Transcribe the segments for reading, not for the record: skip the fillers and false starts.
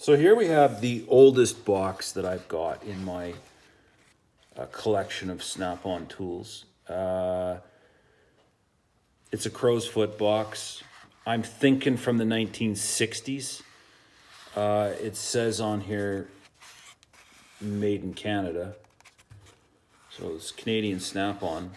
So here we have the oldest box that I've got in my collection of Snap-on tools. It's a Crowfoot box. I'm thinking from the 1960s. It says on here, made in Canada. So it's Canadian Snap-on.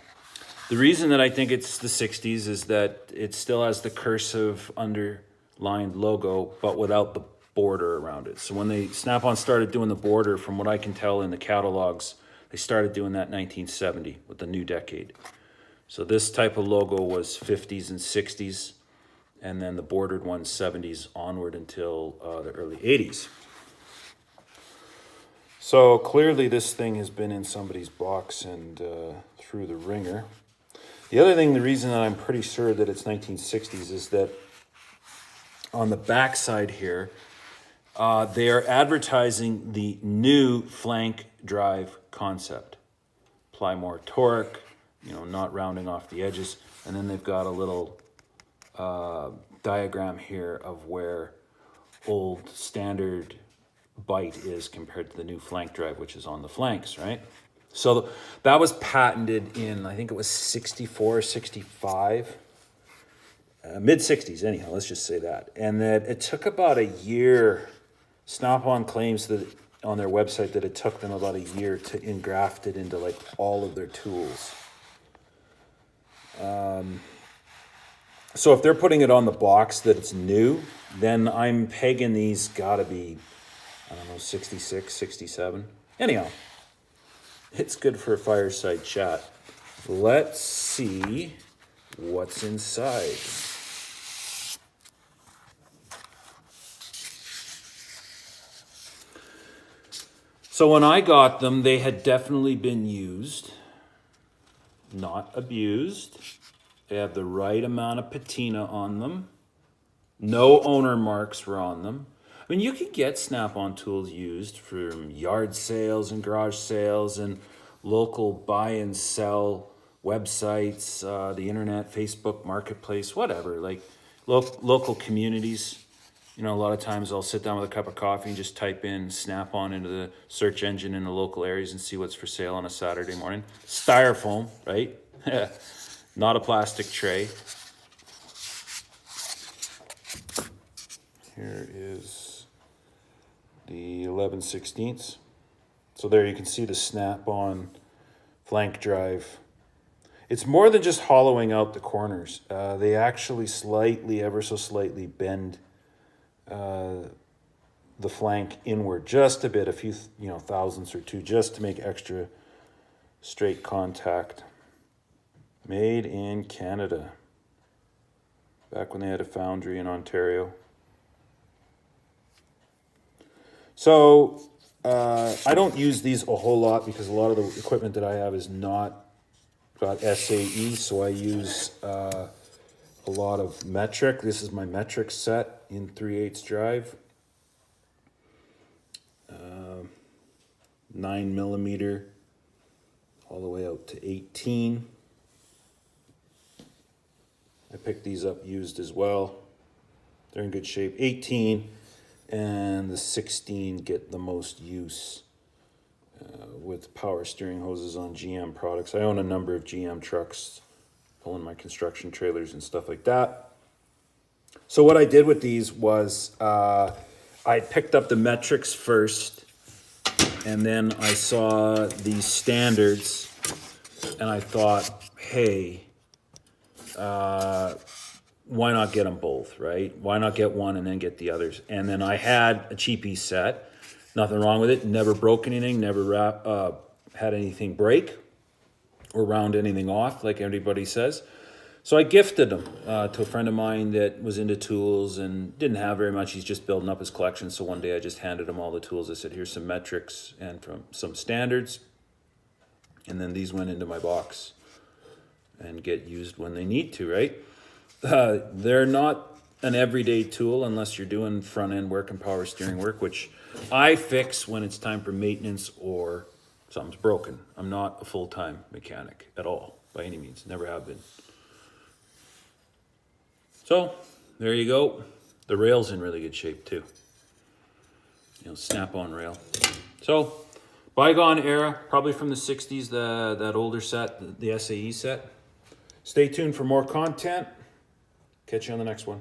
The reason that I think it's the 60s is that it still has the cursive underlined logo, but without the border around it. So when Snap-on started doing the border, from what I can tell in the catalogs, they started doing that in 1970 with the new decade. So this type of logo was 50s and 60s, and then the bordered ones 70s onward until the early 80s. So clearly this thing has been in somebody's box and through the ringer. The other thing, the reason that I'm pretty sure that it's 1960s is that on the back side here, they are advertising the new flank drive concept. Apply more torque, not rounding off the edges. And then they've got a little diagram here of where old standard bite is compared to the new flank drive, which is on the flanks, right? So that was patented in, I think it was 64, 65, mid-60s anyhow, let's just say that. And that it took about a year. Snap-on claims that on their website that it took them about a year to engraft it into like all of their tools. So if they're putting it on the box that it's new, then I'm pegging these gotta be, 66, 67. Anyhow, it's good for a fireside chat. Let's see what's inside. So when I got them, they had definitely been used, not abused. They have the right amount of patina on them. No owner marks were on them. I mean, you can get Snap-on tools used from yard sales and garage sales and local buy and sell websites, the internet, Facebook, marketplace, whatever, like local communities. A lot of times I'll sit down with a cup of coffee and just type in Snap-on into the search engine in the local areas and see what's for sale on a Saturday morning. Styrofoam, right? Not a plastic tray. Here is the 11/16. So there you can see the Snap-on flank drive. It's more than just hollowing out the corners. They actually ever so slightly bend the flank inward just a bit, a few thousandths or two, just to make extra straight contact. Made in Canada, back when they had a foundry in Ontario. So I don't use these a whole lot because a lot of the equipment that I have is not got SAE, so I use a lot of metric. This is my metric set in 3/8 drive. 9mm all the way out to 18. I picked these up used as well. They're in good shape. 18 and the 16 get the most use with power steering hoses on GM products. I own a number of GM trucks, pulling my construction trailers and stuff like that. So what I did with these was I picked up the metrics first, and then I saw these standards, and I thought, hey, why not get them both, right? Why not get one and then get the others? And then I had a cheapie set. Nothing wrong with it. Never broke anything. Never had anything break or round anything off, like everybody says. So I gifted them to a friend of mine that was into tools and didn't have very much. He's just building up his collection. So one day I just handed him all the tools. I said, here's some metrics and from some standards. And then these went into my box and get used when they need to, right? They're not an everyday tool unless you're doing front end work and power steering work, which I fix when it's time for maintenance or something's broken. I'm not a full-time mechanic at all, by any means. Never have been. So there you go. The rail's in really good shape too. snap-on rail. So, bygone era, probably from the 60s, that older set, the SAE set. Stay tuned for more content. Catch you on the next one.